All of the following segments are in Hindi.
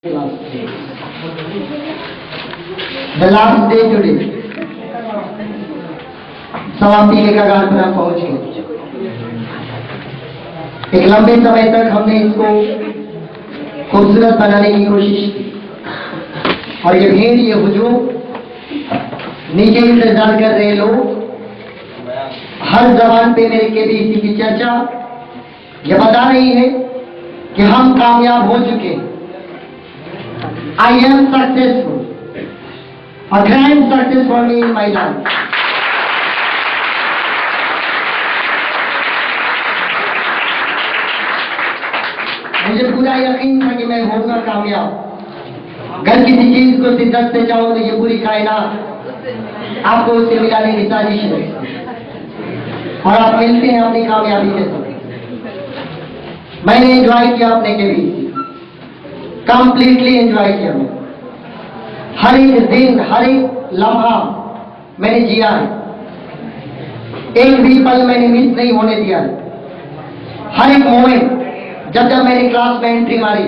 The last day today, समाप्ति के कगार पर हम पहुंच गए। एक लंबे समय तक हमने इसको खूबसूरत बनाने की कोशिश की और ये भीड़, ये हुजूम, नीचे इंतजार कर रहे लोग, हर जबान पे मेरे केबीसी की चर्चा ये बता रही है कि हम कामयाब हो चुके हैं। I am successful. A grand success for me in my life. मुझे पूरा यकीन था कि मैं होऊंगा कामयाब। अगर किसी चीज को शिद्दत से चाहूं तो ये पूरी कायनात आपको उससे मिलाने की साजिश है और आप मिलते हैं अपनी कामयाबी के साथ। मैंने एंजॉय किया अपने के भी, कंप्लीटली एंजॉय किया। मैं हर एक दिन, हर एक लम्हा मैंने जिया है। एक भी पल मैंने मिस नहीं होने दिया है। हर एक मोमेंट, जब मैंने क्लास में एंट्री मारी,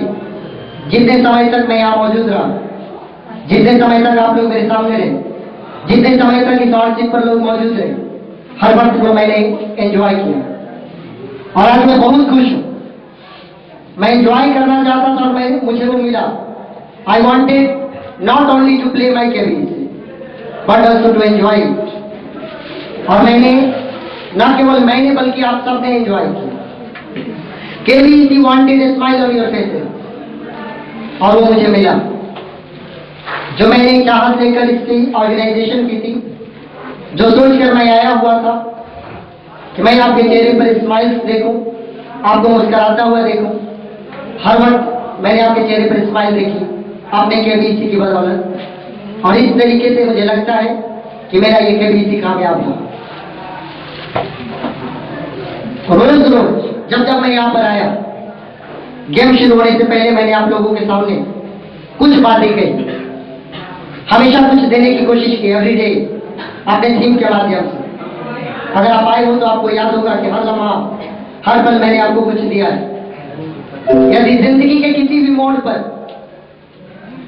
जितने समय तक मैं यहाँ मौजूद रहा, जितने समय तक आप लोग मेरे सामने रहे, जितने समय तक इस ऑर्चिड पर लोग मौजूद रहे, हर वक्त को मैंने एंजॉय किया और आज मैं बहुत खुश हूँ। मैं एंजॉय करना चाहता था और मुझे वो मिला। I wanted not only to play my KBC but also to enjoy it. और मैंने, न केवल मैंने बल्कि आप सबने एंजॉय किया। KBC wanted a smile on your faces और वो मुझे मिला। जो मैंने चाहत लेकर इसकी ऑर्गेनाइजेशन की थी, जो सोचकर मैं आया हुआ था कि मैं आपके चेहरे पर स्माइल्स देखूं, आपको मुस्कुराता हुआ देखूं, हर वक्त मैंने आपके चेहरे पर स्माइल देखी अपने केबीसी की बदौलत। और इस तरीके से मुझे लगता है कि मेरा ये केबीसी कामयाब हुआ। रोज रोज जब मैं यहाँ पर आया, गेम शुरू होने से पहले मैंने आप लोगों के सामने कुछ बातें कही, हमेशा कुछ देने की कोशिश की, एवरीडे अपने थीम के माध्यम से। अगर आप आए हो तो आपको याद होगा कि हर लम्हा, हर पल मैंने आपको कुछ दिया है। यदि जिंदगी के किसी भी मोड़ पर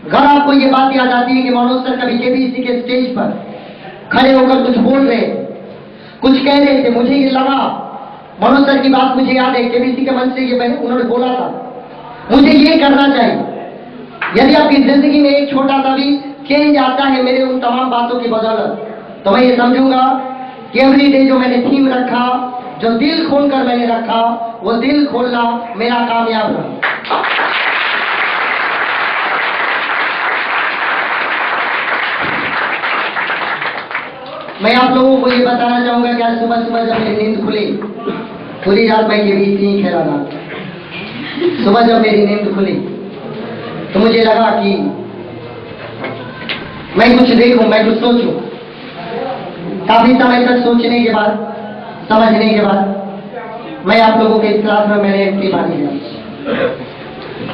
अगर आपको ये बात याद आती है कि मनोज सर कभी केबीसी के स्टेज पर खड़े होकर कुछ बोल रहे, कुछ कह रहे थे, मुझे ये लगा, मनोज सर की बात मुझे याद है, केबीसी के मंच से ये उन्होंने बोला था, मुझे ये करना चाहिए। यदि आपकी जिंदगी में एक छोटा सा भी चेंज आता है मेरे उन तमाम बातों की बदौलत, तो मैं ये समझूंगा कि एवरीडे जो मैंने थीम रखा, जो दिल खोलकर मैंने रखा, वो दिल खोलना मेरा कामयाब रहा। मैं आप लोगों को ये बताना चाहूंगा कि आज सुबह सुबह जब मेरी नींद खुली, पूरी रात मैं केबीसी नहीं खेला था। सुबह जब मेरी नींद खुली तो मुझे लगा कि मैं कुछ देखूं, मैं कुछ सोचूं। काफी समय तक सोचने के बाद, समझने के बाद मैं आप लोगों के इस क्लास में मैंने एंट्री मारी है।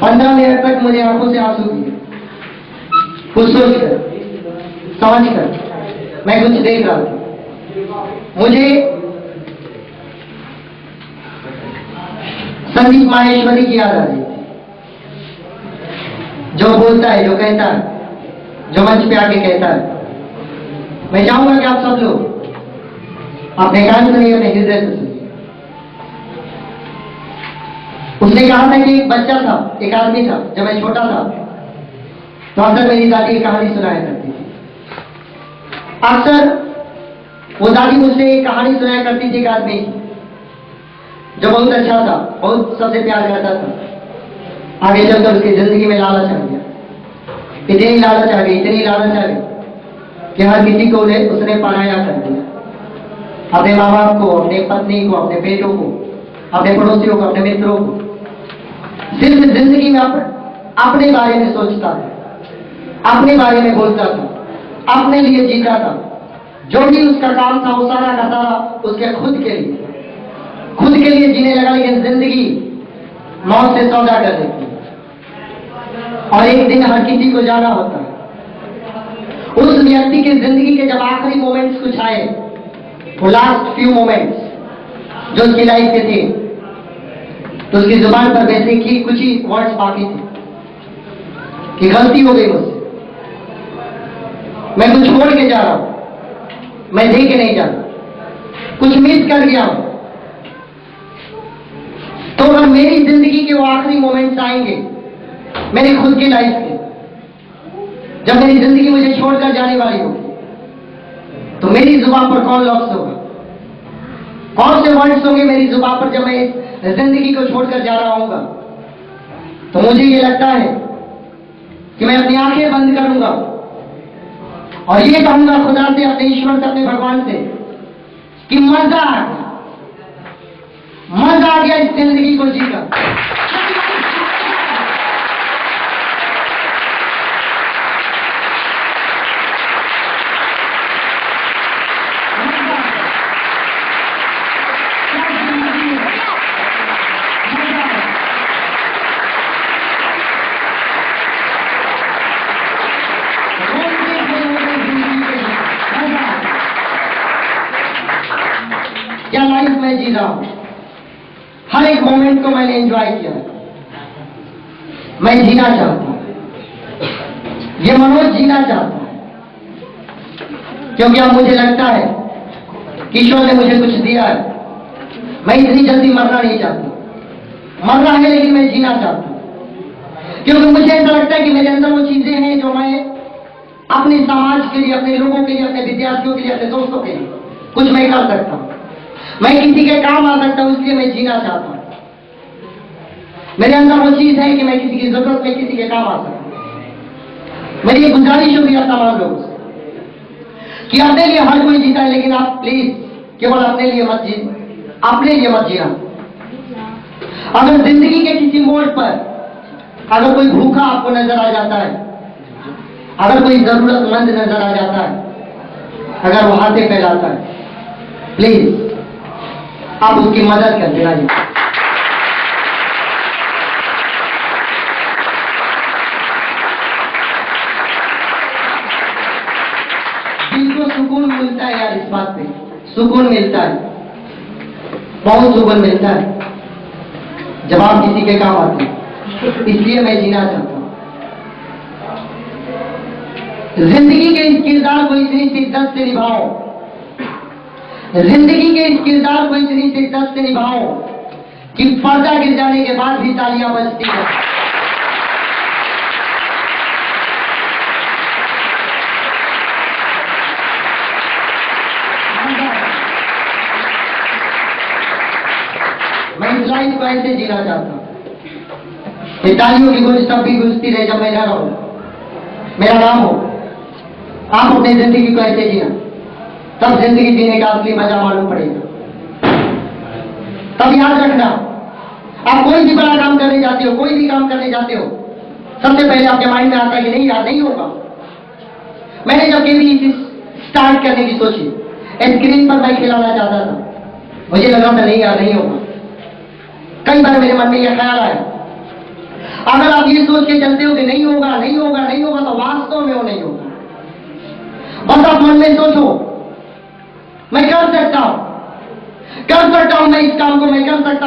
15 मिनट तक मुझे आंखों से आंसू दिए, कुछ सोचकर, समझकर मैं कुछ देख रहा था। मुझे संदीप माहेश्वरी की याद आ रही, जो बोलता है, जो कहता है, जो मंच पे आके कहता है। मैं चाहूंगा कि आप सब लोग अपने कान सुनिए, अपने हृदय से सुनिए। उसने कहा था कि एक बच्चा था, एक आदमी था, जब मैं छोटा था तो अक्सर मेरी दादी एक कहानी सुनाया करती थी। अक्सर वो दादी मुझसे एक कहानी सुनाया करती थी, एक आदमी जो बहुत अच्छा था, बहुत सबसे प्यार करता था। आगे चलकर उसकी जिंदगी में लालच आ गया, इतनी लालच आ गई, इतनी लालच आ गई कि हर किसी को उसने पराया कर दिया। अपने माँ बाप को, अपने पत्नी को, अपने बेटों को, अपने पड़ोसियों को, अपने मित्रों को। सिर्फ जिंदगी में अपने बारे में सोचता था, अपने बारे में बोलता था, अपने लिए जीता था। जो भी उसका काम था वो सारा का सारा उसके खुद के लिए जीने लगा। लेकिन जिंदगी मौत से सौदा कर देती है और एक दिन हर किसी को जाना होता है। उस व्यक्ति की जिंदगी के जब आखिरी मोमेंट्स कुछ आए, वो लास्ट फ्यू मोमेंट्स जो उसकी लाइफ के थे, तो उसकी जुबान पर वैसे कि कुछ ही वर्ड्स बाकी थे। कि गलती हो गई मुझसे, मैं कुछ छोड़ के जा रहा हूं, मैं दे के नहीं जा रहा, कुछ मिस कर गया हूं, तो अगर मेरी जिंदगी के वो आखिरी मोमेंट्स आएंगे मेरी खुद की लाइफ के, जब मेरी जिंदगी मुझे छोड़कर जाने वाली होगी, तो मेरी जुबान पर कौन लफ्ज होगा, कौन से वर्ड्स होंगे मेरी जुबान पर जब मैं इस जिंदगी को छोड़कर जा रहा हूंगा। तो मुझे ये लगता है कि मैं अपनी आंखें बंद करूंगा और ये कहूंगा खुदा से, अपने ईश्वर से, अपने भगवान से कि मजा आ गया इस जिंदगी को जीकर। क्या लाइफ में जी रहा हूं, हर एक मोमेंट को मैंने एंजॉय किया, मैं जीना चाहता हूं, ये मनोज जीना चाहता है, क्योंकि अब मुझे लगता है कि ईश्वर ने मुझे कुछ दिया है। मैं इतनी जल्दी मरना नहीं चाहता, मरना है लेकिन मैं जीना चाहता हूं, क्योंकि मुझे ऐसा लगता है कि मेरे अंदर वो चीजें हैं जो मैं अपने समाज के लिए, अपने लोगों के लिए, अपने विद्यार्थियों के लिए, अपने दोस्तों के लिए कुछ मैं कर सकता हूं, मैं किसी के काम आ सकता हूं, इसलिए मैं जीना चाहता हूं। मेरे अंदर वो चीज है कि मैं किसी की जरूरत में किसी के काम आ सकता। मेरी गुजारिश होगी आप तमाम लोगों से कि अपने लिए हर कोई जीता है, लेकिन आप प्लीज केवल अपने लिए मत जी, अपने लिए मत जीना। अगर जिंदगी के किसी मोड़ पर अगर कोई भूखा आपको नजर आ जाता है, अगर कोई जरूरतमंद नजर आ जाता है, अगर वो हाथे फैलाता है, प्लीज आप उसकी मदद कर देना। दिल को सुकून मिलता है यार, इस बात पे सुकून मिलता है, बहुत सुकून मिलता है जब आप किसी के काम आते हैं। इसलिए मैं जीना चाहता हूं। जिंदगी के इस किरदार को इतनी शिद्दत से निभाओ, जिंदगी के इस किरदार को इतनी शिद्दत से निभाओ कि पर्दा गिर जाने के बाद भी तालियां बजती है। मैं इस लाइफ को ऐसे जीना चाहता हूं कि तालियों की गूंज तब भी गूंजती रहे जब मैं ना रहूं, मेरा नाम हो। आप अपनी जिंदगी को ऐसे जीना, तब जिंदगी जीने का असली मजा मालूम पड़ेगा। तब याद रखना, आप कोई भी बड़ा काम करने जाते हो, कोई भी काम करने जाते हो, सबसे पहले आपके माइंड में आता है कि नहीं यार नहीं होगा। मैंने जब केबी स्टार्ट करने की सोची, स्क्रीन पर मैं खिलाना चाहता था, मुझे लगा था नहीं यार नहीं होगा। कई बार मेरे मन में यह ख्याल आया, अगर आप ये सोच के चलते हो कि नहीं होगा नहीं होगा नहीं होगा, तो वास्तव में वो नहीं होगा। बस आप मन में सोचो मैं कर सकता हूं, मैं इस काम को मैं कर सकता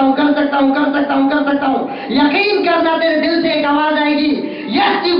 हूं। यकीन करना, तेरे दिल से एक आवाज आएगी, यस यू